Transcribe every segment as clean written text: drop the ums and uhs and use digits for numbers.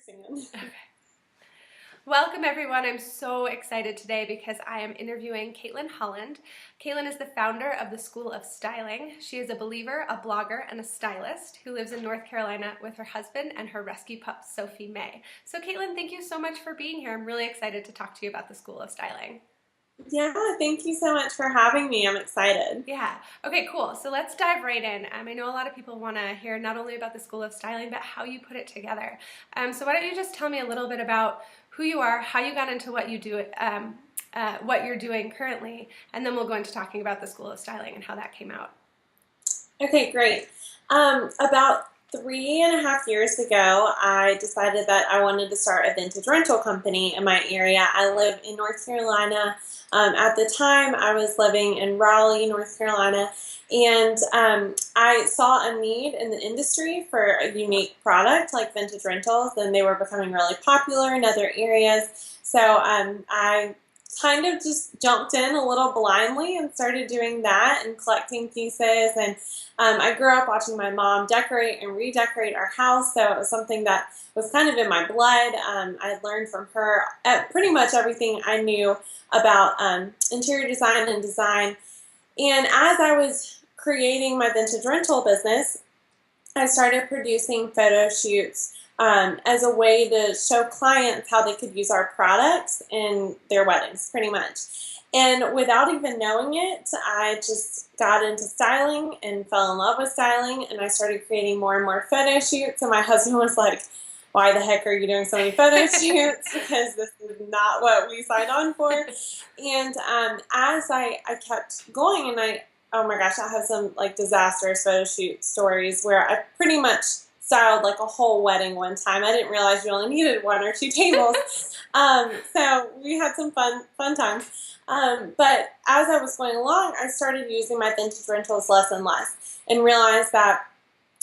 understand. Okay. Welcome everyone. I'm so excited today because I am interviewing Kaitlin Holland. Kaitlin is the founder of the School of Styling. She is a believer, a blogger, and a stylist who lives in North Carolina with her husband and her rescue pup, Sophie May. So Kaitlin, thank you so much for being here. I'm really excited to talk to you about the School of Styling. Yeah, thank you so much for having me. I'm excited. Yeah. Okay, cool. So let's dive right in. I know a lot of people want to hear not only about the School of Styling, but how you put it together. So why don't you just tell me a little bit about who you are, how you got into what you do, what you're doing currently, and then we'll go into talking about the School of Styling and how that came out. Okay, great. About 3.5 years ago, I decided that I wanted to start a vintage rental company in my area. I live in North Carolina. At the time, I was living in Raleigh, North Carolina, and I saw a need in the industry for a unique product like vintage rentals, and they were becoming really popular in other areas. So I kind of just jumped in a little blindly and started doing that and collecting pieces. And I grew up watching my mom decorate and redecorate our house, so it was something that was kind of in my blood. I had learned from her pretty much everything I knew about interior design and design. And as I was creating my vintage rental business, I started producing photo shoots as a way to show clients how they could use our products in their weddings, pretty much. And without even knowing it, I just got into styling and fell in love with styling, and I started creating more and more photo shoots. And my husband was like, why the heck are you doing so many photo shoots? Because this is not what we signed on for. And as I kept going, and oh my gosh, I have some like disastrous photo shoot stories where I pretty much styled like a whole wedding one time. I didn't realize you only needed one or two tables. So we had some fun times. But as I was going along, I started using my vintage rentals less and less, and realized that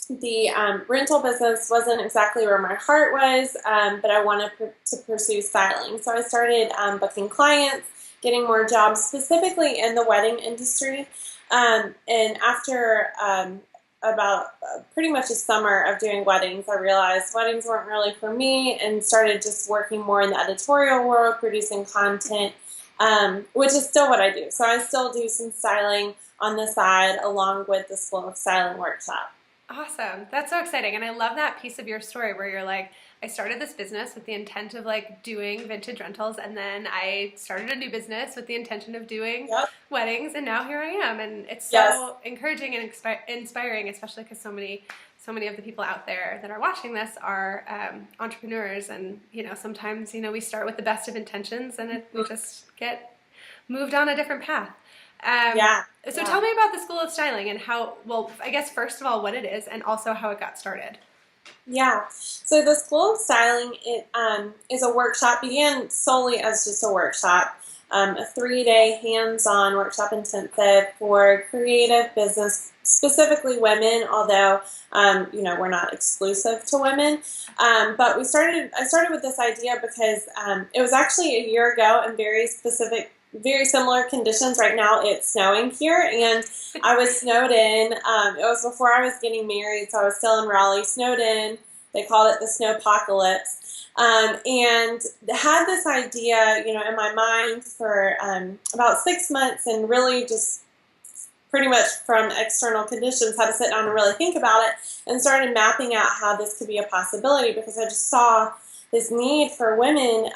the rental business wasn't exactly where my heart was, but I wanted to pursue styling. So I started booking clients, getting more jobs, specifically in the wedding industry. And after about pretty much a summer of doing weddings, I realized weddings weren't really for me, and started just working more in the editorial world, producing content, which is still what I do. So I still do some styling on the side along with the School of Styling workshop. Awesome. That's so exciting. And I love that piece of your story where you're like, I started this business with the intent of like doing vintage rentals, and then I started a new business with the intention of doing weddings, and now here I am. And it's so encouraging and inspiring, especially because so many of the people out there that are watching this are entrepreneurs, and sometimes we start with the best of intentions, and we just get moved on a different path. So tell me about the School of Styling and how, well, I guess first of all, what it is, and also how it got started. Yeah, so the School of Styling, it is a workshop, began solely as just a workshop, a 3-day hands-on workshop intensive for creative business, specifically women, although, we're not exclusive to women. But I started with this idea because it was actually a year ago in very similar conditions. Right now it's snowing here, and I was snowed in. It was before I was getting married, so I was still in Raleigh, snowed in. They called it the snowpocalypse. And had this idea, in my mind for about 6 months, and really just pretty much from external conditions had to sit down and really think about it, and started mapping out how this could be a possibility, because I just saw this need for women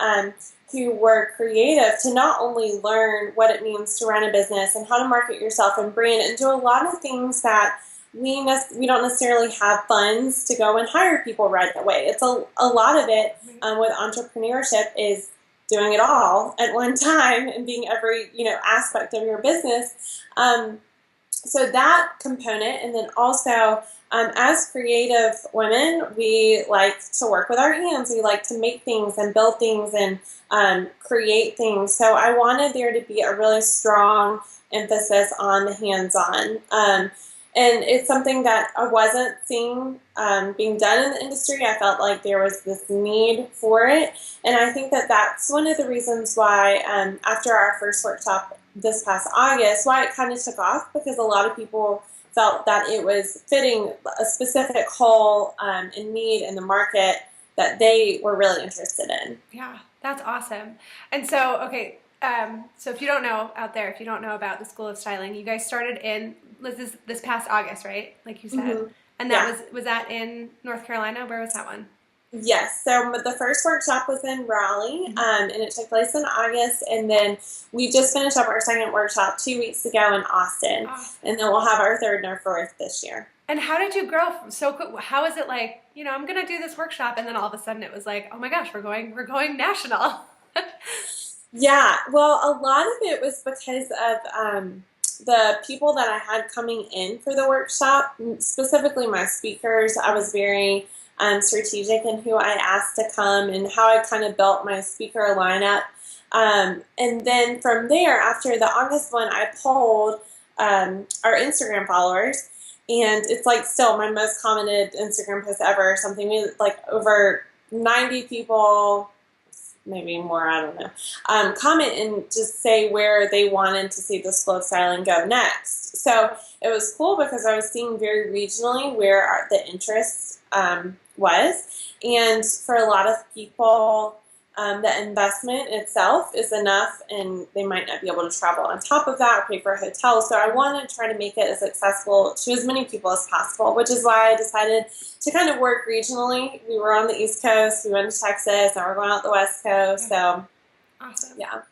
who were creative to not only learn what it means to run a business and how to market yourself and brand and do a lot of things that we don't necessarily have funds to go and hire people right away. It's a lot of it with entrepreneurship is doing it all at one time and being every aspect of your business. So that component, and then also as creative women, we like to work with our hands. We like to make things and build things and create things. So I wanted there to be a really strong emphasis on the hands-on. And it's something that I wasn't seeing being done in the industry. I felt like there was this need for it. And I think that that's one of the reasons why after our first workshop this past August, why it kind of took off, because a lot of people felt that it was fitting a specific hole and need in the market that they were really interested in. Yeah, that's awesome. And so, okay, so if you don't know out there, if you don't know about the School of Styling, you guys started in this past August, right? Like you said. Mm-hmm. And that was that in North Carolina? Where was that one? Yes, so the first workshop was in Raleigh, and it took place in August, and then we just finished up our second workshop 2 weeks ago in Austin, and then we'll have our third and our fourth this year. And how did you grow so quick? How is it like, I'm going to do this workshop, and then all of a sudden it was like, oh my gosh, we're going national. Yeah, well, a lot of it was because of the people that I had coming in for the workshop, specifically my speakers. I was very strategic in who I asked to come and how I kind of built my speaker lineup. And then from there, after the August one, I polled our Instagram followers, and it's like still my most commented Instagram post ever or something. We like over 90 people, maybe more, I don't know, comment and just say where they wanted to see the School of Styling go next. So it was cool because I was seeing very regionally where the interest was. And for a lot of people, the investment itself is enough, and they might not be able to travel on top of that or pay for a hotel. So I wanted to try to make it as accessible to as many people as possible, which is why I decided to kind of work regionally. We were on the East Coast, we went to Texas, and we're going out the West Coast. So, awesome. Yeah.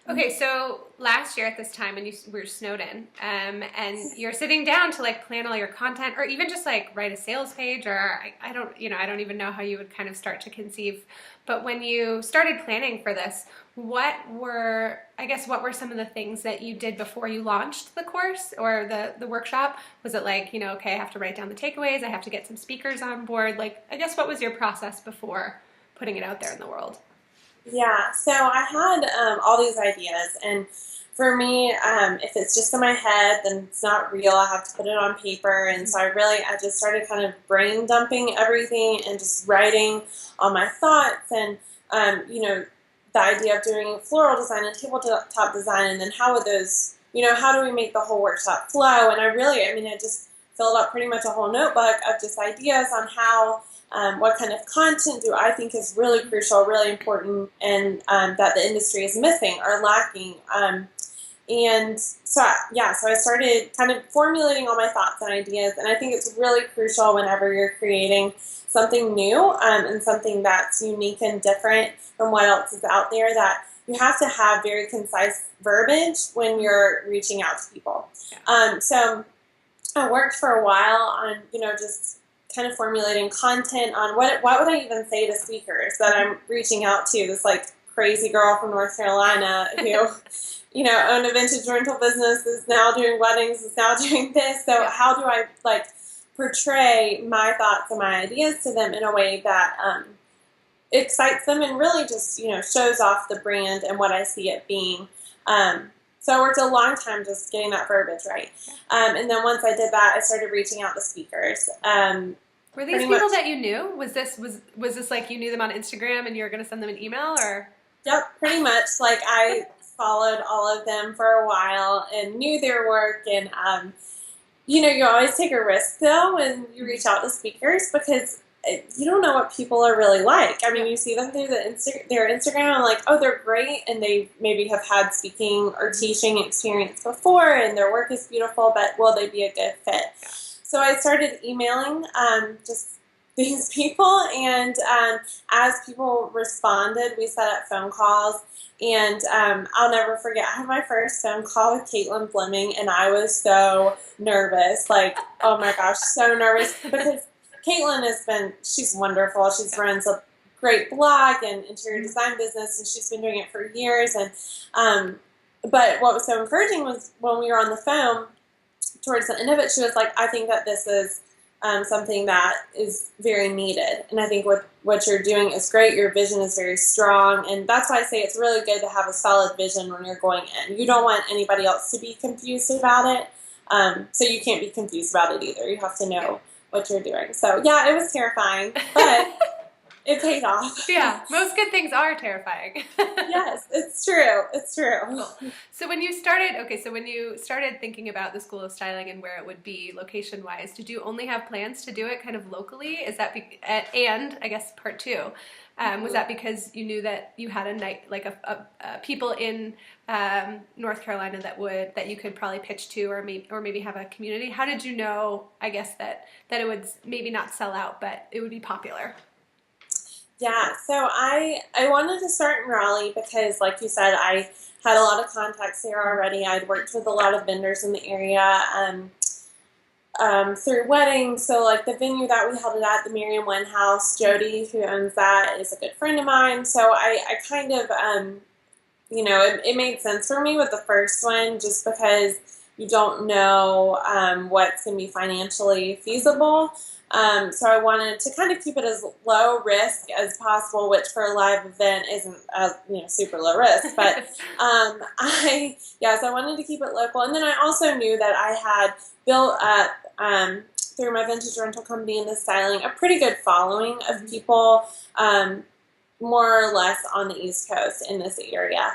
Okay, so last year at this time when you were snowed in, and you're sitting down to like plan all your content, or even just like write a sales page, or I don't even know how you would kind of start to conceive. But when you started planning for this, what were some of the things that you did before you launched the course or the workshop? Was it like, okay, I have to write down the takeaways, I have to get some speakers on board? Like, I guess what was your process before putting it out there in the world? Yeah, so I had all these ideas, and for me, if it's just in my head, then it's not real. I have to put it on paper, and so I just started kind of brain dumping everything and just writing all my thoughts, and the idea of doing floral design and tabletop design, and then how would those, how do we make the whole workshop flow? And I just filled up pretty much a whole notebook of just ideas on how. What kind of content do I think is really crucial, really important, and that the industry is missing or lacking? So I started kind of formulating all my thoughts and ideas, and I think it's really crucial whenever you're creating something new and something that's unique and different from what else is out there, that you have to have very concise verbiage when you're reaching out to people. So I worked for a while on, just kind of formulating content on what would I even say to speakers that I'm reaching out to, this like crazy girl from North Carolina who, owned a vintage rental business, is now doing weddings, is now doing this. So how do I like portray my thoughts and my ideas to them in a way that excites them and really just, shows off the brand and what I see it being. So I worked a long time just getting that verbiage right. And then once I did that, I started reaching out to speakers. Were these people that you knew? Was this like you knew them on Instagram and you were going to send them an email, or? Yep, pretty much. Like I followed all of them for a while and knew their work. And, you always take a risk though when you reach out to speakers, because you don't know what people are really like. I mean, you see them through their Instagram and like, oh, they're great, and they maybe have had speaking or teaching experience before, and their work is beautiful, but will they be a good fit? So I started emailing just these people, and as people responded, we set up phone calls. And I'll never forget, I had my first phone call with Kaitlin Fleming, and I was so nervous. Like, oh my gosh, so nervous, because Kaitlin she's wonderful. She runs a great blog and interior design business, and she's been doing it for years. And but what was so encouraging was when we were on the phone, towards the end of it, she was like, I think that this is something that is very needed. And I think what you're doing is great. Your vision is very strong. And that's why I say it's really good to have a solid vision when you're going in. You don't want anybody else to be confused about it. So you can't be confused about it either. You have to know what you're doing. So yeah, it was terrifying, but it paid off. Yeah, most good things are terrifying. Yes, it's true. It's true. Cool. So when you started thinking about the School of Styling and where it would be location-wise, did you only have plans to do it kind of locally? Is that and I guess part two, was that because you knew that you had people in North Carolina that you could probably pitch to, or maybe have a community? How did you know, I guess, that it would maybe not sell out, but it would be popular? Yeah, so I wanted to start in Raleigh because, like you said, I had a lot of contacts there already. I'd worked with a lot of vendors in the area through weddings. So, like the venue that we held it at, the Miriam Wynn House, Jody, who owns that, is a good friend of mine. So I kind of, it made sense for me with the first one just because you don't know what's going to be financially feasible. So I wanted to kind of keep it as low risk as possible, which for a live event isn't super low risk. But so I wanted to keep it local. And then I also knew that I had built up through my vintage rental company and the styling a pretty good following of people, more or less on the East Coast in this area.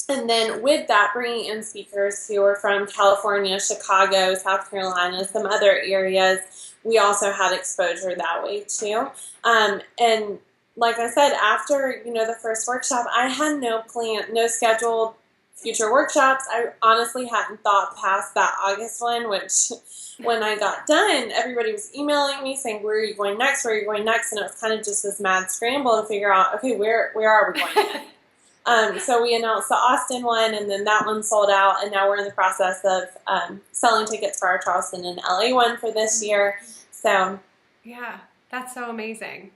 And then with that, bringing in speakers who are from California, Chicago, South Carolina, some other areas, we also had exposure that way too. And like I said, after, the first workshop, I had no scheduled future workshops. I honestly hadn't thought past that August one, which when I got done, everybody was emailing me saying, where are you going next? Where are you going next? And it was kind of just this mad scramble to figure out, okay, where are we going next? So we announced the Austin one, and then that one sold out, and now we're in the process of selling tickets for our Charleston and LA one for this year. So yeah, that's so amazing.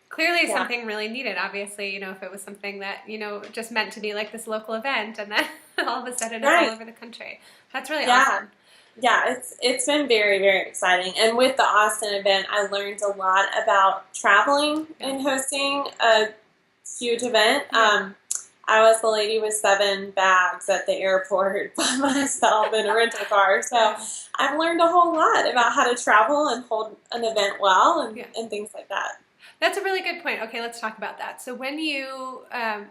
Clearly something really needed, obviously, if it was something that, just meant to be like this local event, and then all of a sudden it's all over the country. That's really awesome. Yeah, it's been very, very exciting. And with the Austin event, I learned a lot about traveling and hosting a huge event. I was the lady with 7 bags at the airport by myself in a rental car. So I've learned a whole lot about how to travel and hold an event well and things like that. That's a really good point. Okay, let's talk about that. So when you,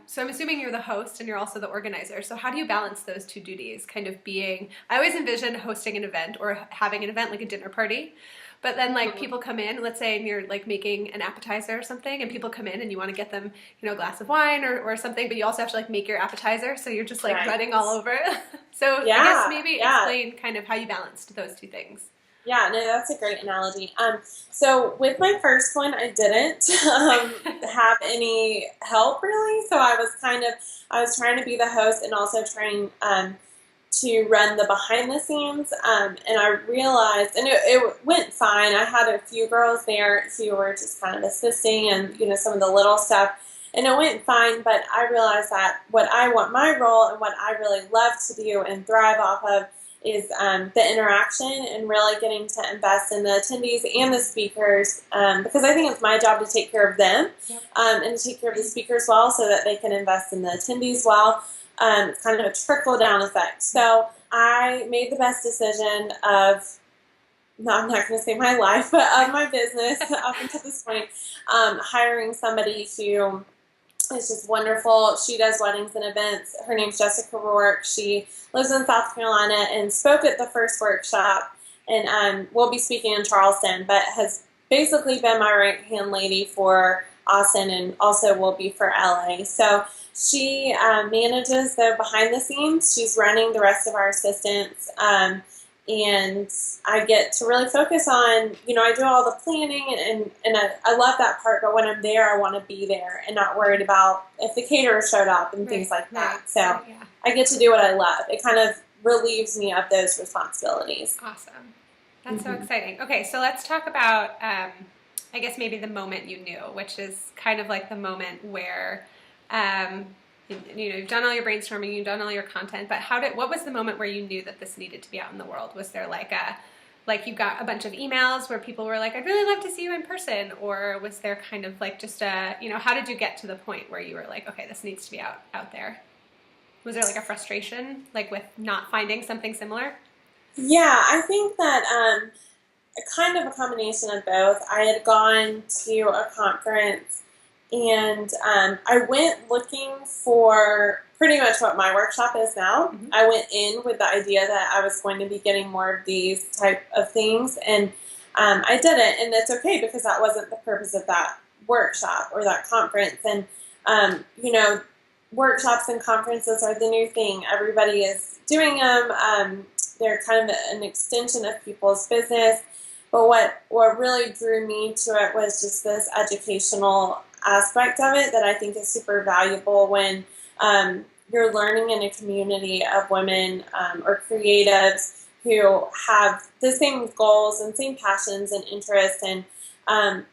so I'm assuming you're the host and you're also the organizer. So how do you balance those two duties? Kind of being, I always envision hosting an event or having an event like a dinner party. But then people come in, let's say, and you're like making an appetizer or something, and people come in and you want to get them, a glass of wine or something, but you also have to make your appetizer. So you're just running all over. So I guess maybe explain kind of how you balanced those two things. Yeah, no, that's a great analogy. So with my first one, I didn't have any help really. So I was trying to be the host and also trying to run the behind the scenes. And I realized, and it went fine. I had a few girls there who were just kind of assisting and, some of the little stuff. And it went fine, but I realized that what I want my role and what I really love to do and thrive off of is the interaction and really getting to invest in the attendees and the speakers, because I think it's my job to take care of them and to take care of the speakers well so that they can invest in the attendees well. It's kind of a trickle-down effect. So I made the best decision of, no, I'm not going to say my life, but of my business up until this point, hiring somebody who is just wonderful. She does weddings and events. Her name's Jessica Rourke. She lives in South Carolina and spoke at the first workshop, and will be speaking in Charleston, but has basically been my right-hand lady for Austin and also will be for LA. So she manages the behind the scenes. She's running the rest of our assistants, and I get to really focus on, I do all the planning, and I love that part, but when I'm there, I want to be there and not worried about if the caterer showed up and things like that. So I get to do what I love. It kind of relieves me of those responsibilities. Awesome. That's so exciting. Okay, so let's talk about, I guess maybe the moment you knew, which is kind of like the moment where, you've done all your brainstorming, you've done all your content, but what was the moment where you knew that this needed to be out in the world? Was there you got a bunch of emails where people were like, I'd really love to see you in person? Or was there kind of just how did you get to the point where you were like, okay, this needs to be out there? Was there a frustration with not finding something similar? Yeah, I think that kind of a combination of both. I had gone to a conference, and I went looking for pretty much what my workshop is now. Mm-hmm. I went in with the idea that I was going to be getting more of these type of things, and I didn't, and it's okay because that wasn't the purpose of that workshop or that conference. And workshops and conferences are the new thing. Everybody is doing them. They're kind of an extension of people's business. But what really drew me to it was just this educational aspect of it that I think is super valuable when you're learning in a community of women or creatives who have the same goals and same passions and interests. And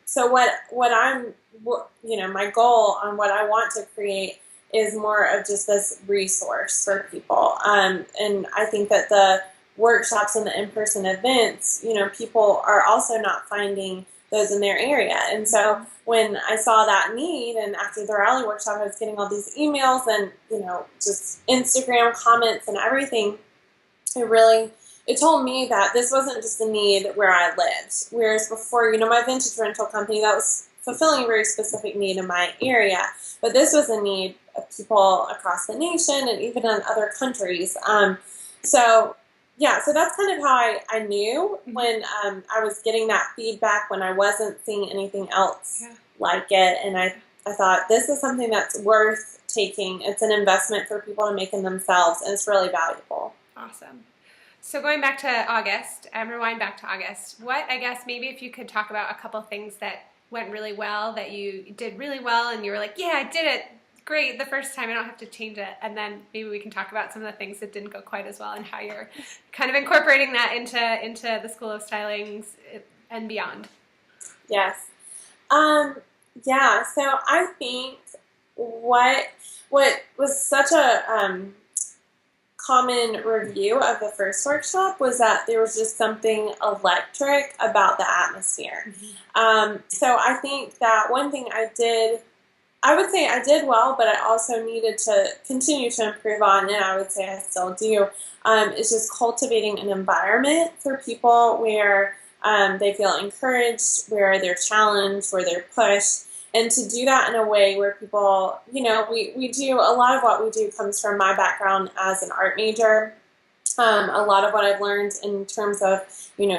so what I'm, my goal on what I want to create is more of just this resource for people. And I think that the workshops and the in-person events, people are also not finding those in their area. And so when I saw that need, and after the rally workshop, I was getting all these emails and, just Instagram comments and everything, it told me that this wasn't just a need where I lived. Whereas before, my vintage rental company, that was fulfilling a very specific need in my area. But this was a need of people across the nation and even in other countries. So that's kind of how I knew when I was getting that feedback when I wasn't seeing anything else like it. And I thought, this is something that's worth taking. It's an investment for people to make in themselves, and it's really valuable. Awesome. So going back to August, rewind back to August, maybe if you could talk about a couple things that went really well, that you did really well, and you were like, yeah, I did it great the first time, I don't have to change it. And then maybe we can talk about some of the things that didn't go quite as well and how you're kind of incorporating that into the School of Stylings and beyond. Yes. So I think what was such a common review of the first workshop was that there was just something electric about the atmosphere. Mm-hmm. So I think that one thing I would say I did well, but I also needed to continue to improve on, and I would say I still do, is just cultivating an environment for people where they feel encouraged, where they're challenged, where they're pushed, and to do that in a way where people, we do, a lot of what we do comes from my background as an art major. A lot of what I've learned in terms of,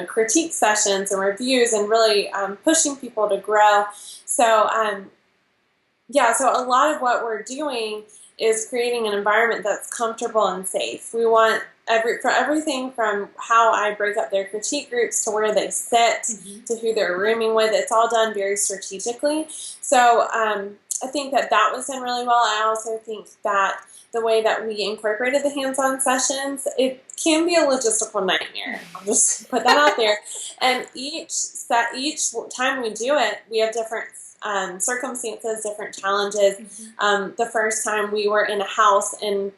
critique sessions and reviews and really pushing people to grow. So a lot of what we're doing is creating an environment that's comfortable and safe. We want everything from how I break up their critique groups to where they sit, mm-hmm. to who they're rooming with. It's all done very strategically. So I think that was done really well. I also think that the way that we incorporated the hands-on sessions, it can be a logistical nightmare. I'll just put that out there. And each time we do it, we have different circumstances, different challenges. Mm-hmm. The first time we were in a house and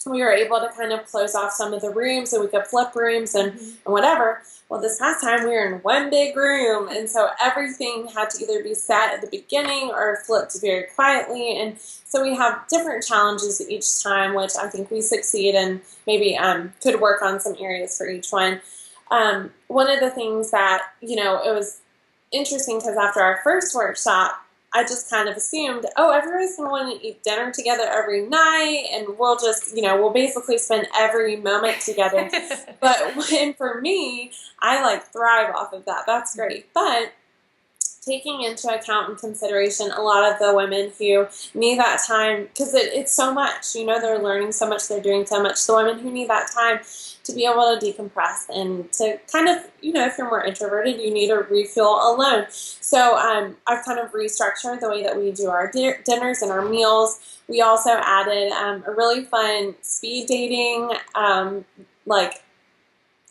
we were able to kind of close off some of the rooms so we could flip rooms and whatever. Well, this past time we were in one big room, and so everything had to either be set at the beginning or flipped very quietly. And so we have different challenges each time, which I think we succeed and maybe could work on some areas for each one. One of the things that, it was interesting because after our first workshop, I just kind of assumed, everybody's going to want to eat dinner together every night, and we'll just, we'll basically spend every moment together. But for me, I thrive off of that. That's great. But taking into account and consideration a lot of the women who need that time, because it's so much, they're learning so much, they're doing so much. The women who need that time to be able to decompress and to kind of, if you're more introverted, you need a refuel alone. So I've kind of restructured the way that we do our dinners and our meals. We also added a really fun speed dating,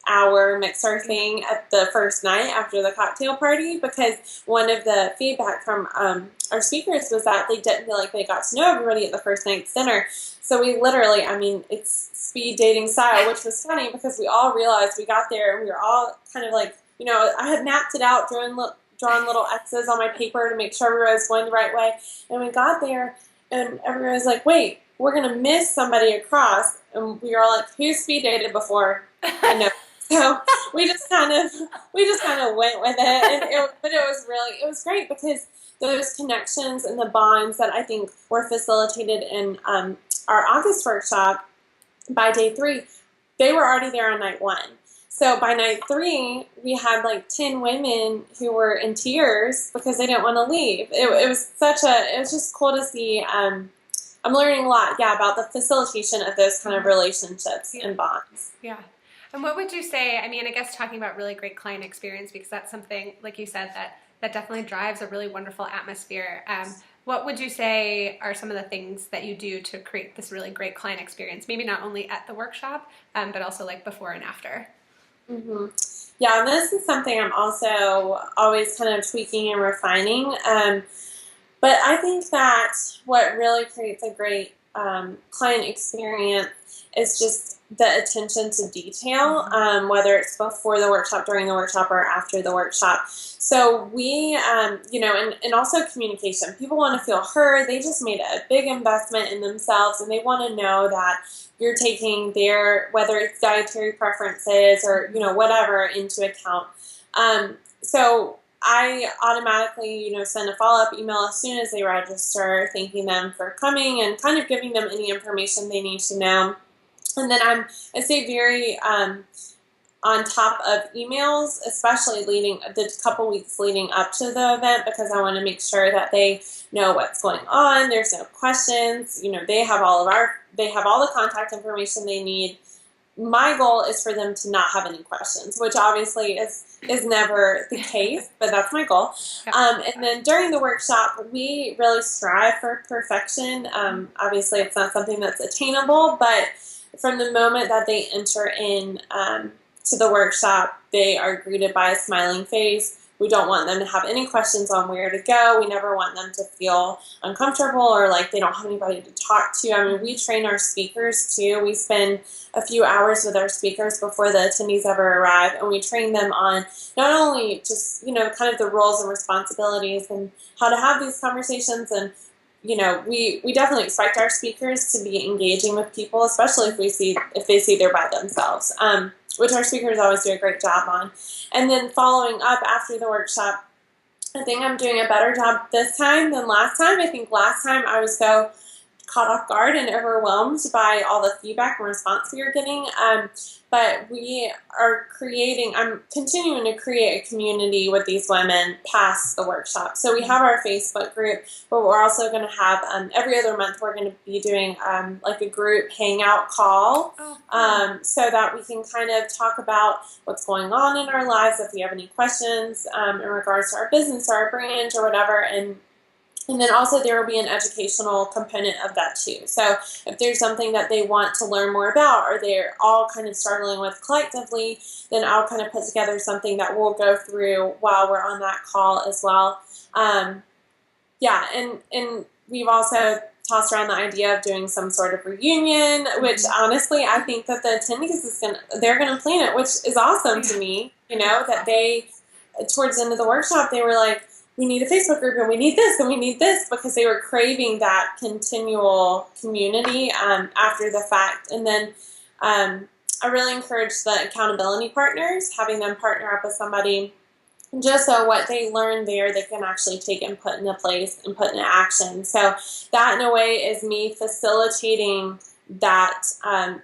hour mixer thing at the first night after the cocktail party, because one of the feedback from our speakers was that they didn't feel like they got to know everybody at the first night's dinner. So we literally, it's speed dating style, which was funny because we all realized we got there and we were all kind of I had mapped it out, drawn little X's on my paper to make sure everybody was going the right way. And we got there and everyone was like, wait, we're going to miss somebody across. And we were all like, who's speed dated before? And no, So we just kind of went with it, and but it was great because those connections and the bonds that I think were facilitated in our August workshop by day 3, they were already there on night 1. So by night 3, we had like 10 women who were in tears because they didn't want to leave. It was it was just cool to see. I'm learning a lot, yeah, about the facilitation of those kind of relationships and bonds. Yeah. And what would you say, I mean, I guess talking about really great client experience, because that's something, like you said, that definitely drives a really wonderful atmosphere. What would you say are some of the things that you do to create this really great client experience? Maybe not only at the workshop, but also like before and after. Mm-hmm. Yeah, and this is something I'm also always kind of tweaking and refining. But I think that what really creates a great client experience is just the attention to detail, whether it's before the workshop, during the workshop, or after the workshop. So we, and also communication. People want to feel heard. They just made a big investment in themselves, and they want to know that you're taking their, whether it's dietary preferences or, whatever, into account. So I automatically, send a follow-up email as soon as they register, thanking them for coming and kind of giving them any information they need to know. And then I stay very on top of emails, especially the couple weeks leading up to the event, because I want to make sure that they know what's going on. There's no questions. They have all the contact information they need. My goal is for them to not have any questions, which obviously is never the case, but that's my goal. And then during the workshop, we really strive for perfection. Obviously, it's not something that's attainable, but from the moment that they enter in to the workshop, they are greeted by a smiling face. We don't want them to have any questions on where to go. We never want them to feel uncomfortable or like they don't have anybody to talk to. I mean, we train our speakers too. We spend a few hours with our speakers before the attendees ever arrive, and we train them on not only just, kind of the roles and responsibilities and how to have these conversations. And we definitely expect our speakers to be engaging with people, especially if they see they're by themselves, which our speakers always do a great job on. And then following up after the workshop, I think I'm doing a better job this time than last time. I think last time I was so caught off guard and overwhelmed by all the feedback and response we were getting. But I'm continuing to create a community with these women past the workshop. So we have our Facebook group, but we're also going to have, every other month, we're going to be doing like a group hangout call, so that we can kind of talk about what's going on in our lives, if we have any questions in regards to our business or our brand or whatever. And then also there will be an educational component of that too. So if there's something that they want to learn more about, or they're all kind of struggling with collectively, then I'll kind of put together something that we'll go through while we're on that call as well. And we've also tossed around the idea of doing some sort of reunion, which honestly I think that the attendees they're gonna plan it, which is awesome to me. That they, towards the end of the workshop, they were like, we need a Facebook group, and we need this, and we need this, because they were craving that continual community after the fact. And then I really encourage the accountability partners, having them partner up with somebody, just so what they learn there, they can actually take and put into place and put into action. So that, in a way, is me facilitating that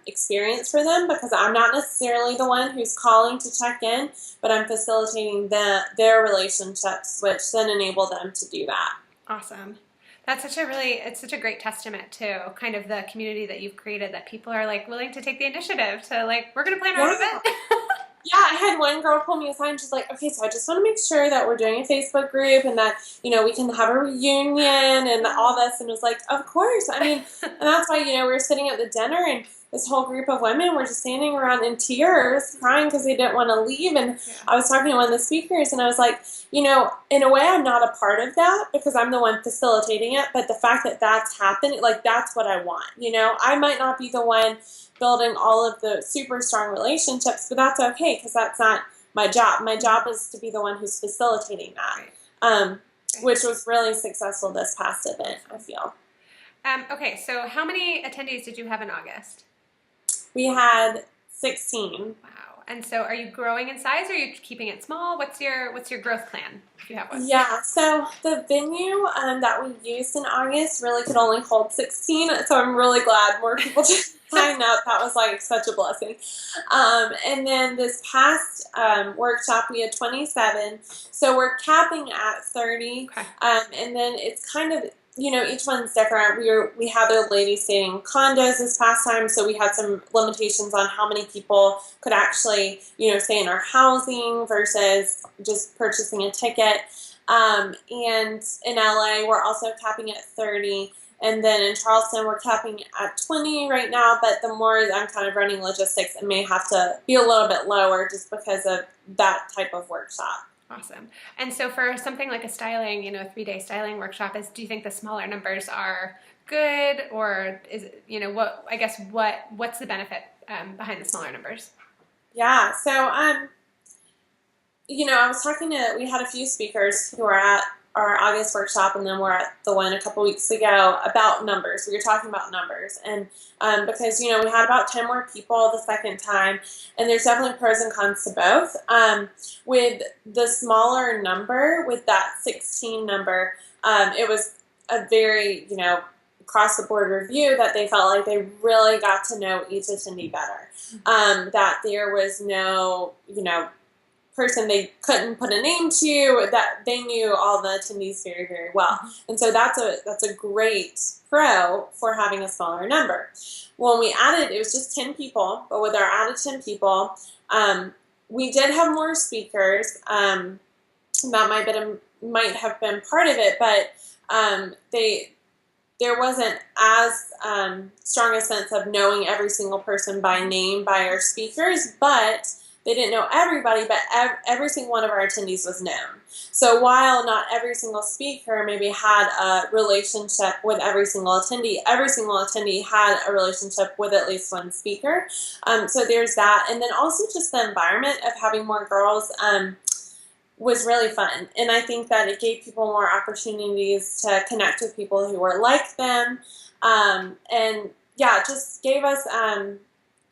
experience for them, because I'm not necessarily the one who's calling to check in, but I'm facilitating their relationships, which then enable them to do that. Awesome. That's it's such a great testament to kind of the community that you've created, that people are like willing to take the initiative to like, we're going to plan our event. Yeah, I had one girl pull me aside and she's like, okay, so I just want to make sure that we're doing a Facebook group and that, we can have a reunion and all this. And it was like, of course. I mean, and that's why, we were sitting at the dinner and this whole group of women were just standing around in tears, crying because they didn't want to leave. And I was talking to one of the speakers and I was like, in a way I'm not a part of that because I'm the one facilitating it. But the fact that that's happening, like, that's what I want. I might not be the one building all of the super strong relationships, but that's okay because that's not my job. My job is to be the one who's facilitating that, which was really successful this past event, I feel. Okay, so how many attendees did you have in August? We had 16. Wow. And so are you growing in size, or are you keeping it small? What's your growth plan, if you have one? Yeah, so the venue that we used in August really could only hold 16, so I'm really glad more people just signed up. That was like such a blessing. And then this past workshop, we had 27, so we're capping at 30. Okay. And then it's kind of, each one's different. We had the ladies staying in condos this past time, so we had some limitations on how many people could actually, stay in our housing versus just purchasing a ticket. And in LA, we're also capping at 30. And then in Charleston, we're capping at 20 right now. But the more I'm kind of running logistics, it may have to be a little bit lower just because of that type of workshop. Awesome. And so for something like a styling, 3-day styling workshop, do you think the smaller numbers are good, or is it, what's the benefit behind the smaller numbers? Yeah. So, I was we had a few speakers who were at our August workshop, and then we're at the one a couple weeks ago about numbers. We were talking about numbers, and because, we had about 10 more people the second time, and there's definitely pros and cons to both. With the smaller number, with that 16 number, it was a very, across the board review that they felt like they really got to know each attendee better. That there was no, person they couldn't put a name to, that they knew all the attendees very, very well. And so that's a great pro for having a smaller number. When we added, it was just 10 people, but with our added 10 people, we did have more speakers. That might have been part of it, but there wasn't as strong a sense of knowing every single person by name by our speakers, but they didn't know everybody, but every single one of our attendees was known. So while not every single speaker maybe had a relationship with every single attendee had a relationship with at least one speaker. So there's that. And then also just the environment of having more girls was really fun. And I think that it gave people more opportunities to connect with people who were like them. And yeah, it just gave us...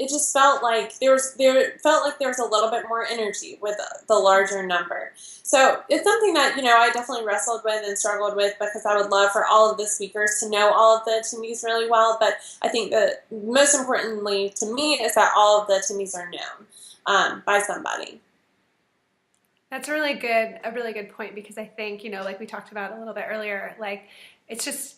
it just felt like there was a little bit more energy with the larger number. So it's something that, I definitely wrestled with and struggled with, because I would love for all of the speakers to know all of the attendees really well. But I think that most importantly to me is that all of the attendees are known by somebody. That's a really good point, because I think, like we talked about a little bit earlier, like it's just,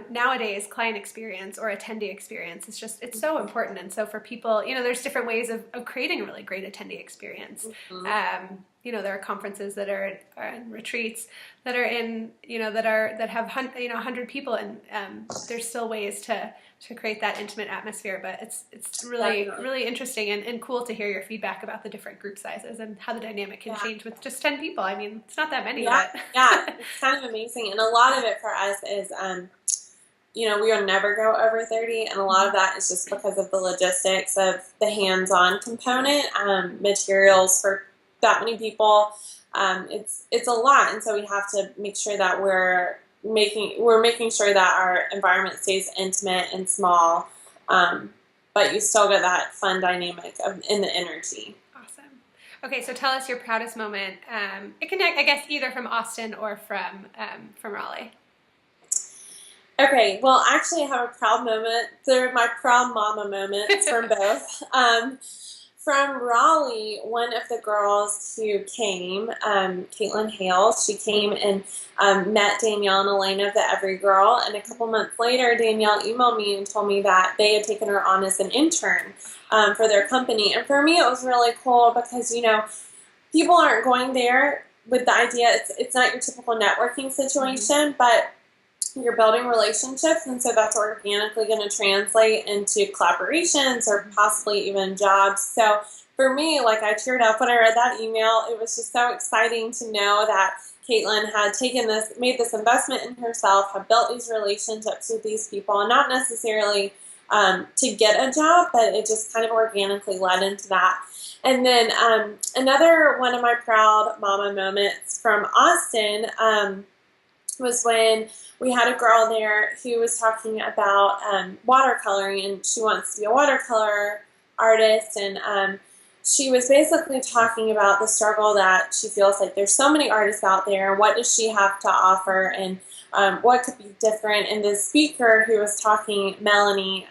nowadays client experience or attendee experience is just, it's so important. And so for people, there's different ways of creating a really great attendee experience. Mm-hmm. There are conferences that are in retreats that are in, that have 100 people, and there's still ways to create that intimate atmosphere. But it's really interesting and cool to hear your feedback about the different group sizes and how the dynamic can change with just 10 people. I mean, it's not that many. Yeah, but yeah, it's kind of amazing. And a lot of it for us is, we will never go over 30, and a lot of that is just because of the logistics of the hands-on component, materials for that many people. It's a lot, and so we have to make sure that we're making sure that our environment stays intimate and small, but you still get that fun dynamic in the energy. Awesome. Okay, so tell us your proudest moment. It can, I guess, either from Austin or from Raleigh. Okay, well, actually, I have a proud moment. They're my proud mama moments from both. From Raleigh, one of the girls who came, Kaitlin Hale, she came and met Danielle and Elena of the Every Girl, and a couple months later, Danielle emailed me and told me that they had taken her on as an intern for their company. And for me, it was really cool because, people aren't going there with the idea, it's not your typical networking situation, but you're building relationships, and so that's organically going to translate into collaborations or possibly even jobs. So for me, I teared up when I read that email. It was just so exciting to know that Kaitlin had made this investment in herself, had built these relationships with these people, and not necessarily to get a job, but it just kind of organically led into that. And then another one of my proud mama moments from Austin was when we had a girl there who was talking about watercoloring, and she wants to be a watercolor artist, and she was basically talking about the struggle that she feels like there's so many artists out there, and what does she have to offer, and what could be different. And the speaker who was talking, Melanie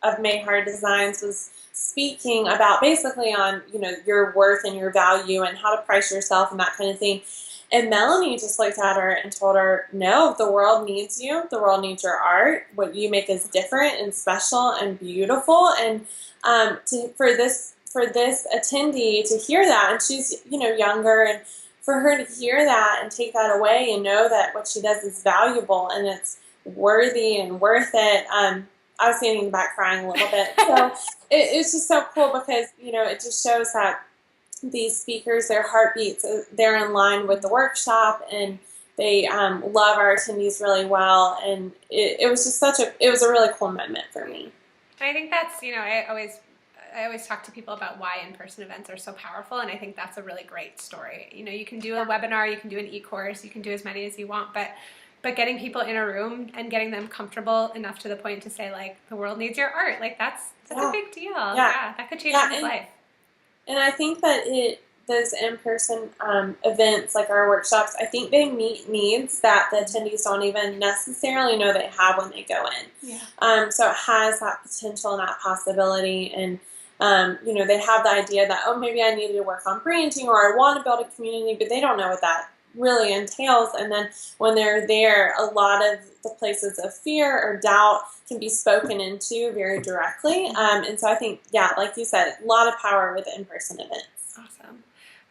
of Mayhard Designs, was speaking about basically on, your worth and your value and how to price yourself and that kind of thing. And Melanie just looked at her and told her, no, the world needs you. The world needs your art. What you make is different and special and beautiful. And for this attendee to hear that, and she's, younger, and for her to hear that and take that away and know that what she does is valuable and it's worthy and worth it. I was standing back crying a little bit. So it's just so cool because, it just shows that these speakers, their heartbeats, they're in line with the workshop, and they love our attendees really well. And it was just it was a really cool moment for me. I think that's, I always talk to people about why in-person events are so powerful, and I think that's a really great story. You can do a webinar, you can do an e-course, you can do as many as you want, but getting people in a room and getting them comfortable enough to the point to say, like, the world needs your art, like that's a big deal. Yeah, that could change someone's life. And I think that those in-person events, like our workshops, I think they meet needs that the attendees don't even necessarily know they have when they go in. Yeah. So it has that potential and that possibility. And, they have the idea that, oh, maybe I need to work on branding, or I want to build a community, but they don't know what that really entails. And then when they're there, a lot of the places of fear or doubt can be spoken into very directly. And so I think, like you said, a lot of power with in-person events. Awesome.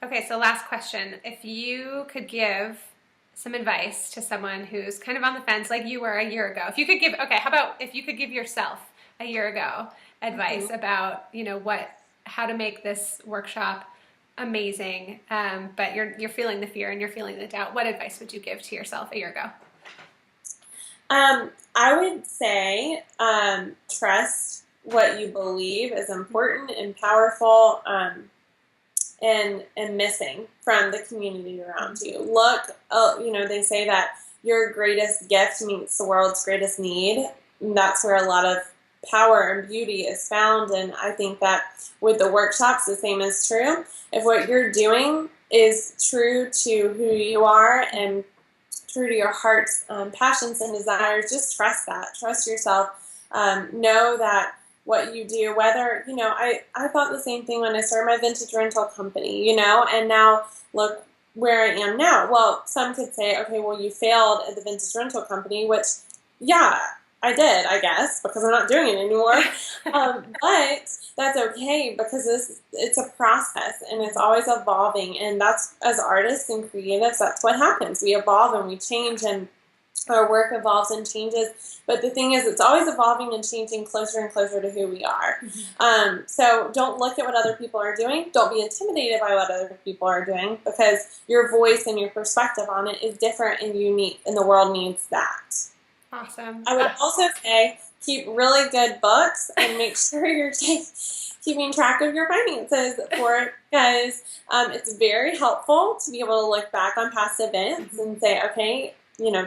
Okay, so last question. If you could give some advice to someone who's kind of on the fence like you were a year ago, how about if you could give yourself a year ago advice about, how to make this workshop amazing, but you're feeling the fear and you're feeling the doubt, what advice would you give to yourself a year ago? I would say trust what you believe is important and powerful, and missing from the community around you. Look, they say that your greatest gift meets the world's greatest need. And that's where a lot of power and beauty is found. And I think that with the workshops, the same is true. If what you're doing is true to who you are and true to your heart's passions and desires, just trust that. Trust yourself. Know that what you do, whether, I thought the same thing when I started my vintage rental company, and now look where I am now. Well, some could say, okay, well, you failed at the vintage rental company, which, I did, I guess, because I'm not doing it anymore. But that's okay, because it's a process and it's always evolving. And that's, as artists and creatives, that's what happens. We evolve and we change, and our work evolves and changes. But the thing is, it's always evolving and changing closer and closer to who we are. So don't look at what other people are doing. Don't be intimidated by what other people are doing, because your voice and your perspective on it is different and unique, and the world needs that. Awesome. I would also say keep really good books and make sure you're keeping track of your finances because it's very helpful to be able to look back on past events and say, okay,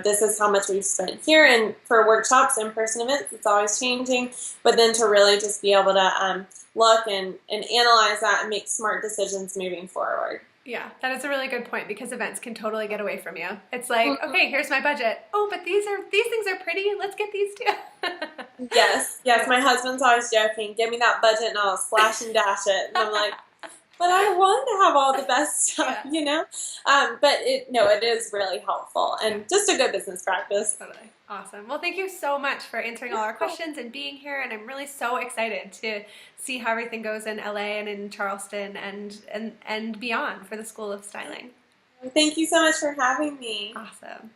this is how much we've spent here. And for workshops, in-person events, it's always changing. But then to really just be able to look and analyze that and make smart decisions moving forward. Yeah, that is a really good point, because events can totally get away from you. It's like, okay, here's my budget. Oh, but these things are pretty. Let's get these too. Yes. My husband's always joking, give me that budget and I'll slash and dash it. And I'm like, but I want to have all the best stuff, But it is really helpful and just a good business practice. Totally. Awesome. Well, thank you so much for answering all our questions and being here. And I'm really so excited to see how everything goes in LA and in Charleston and beyond for the School of Styling. Thank you so much for having me. Awesome.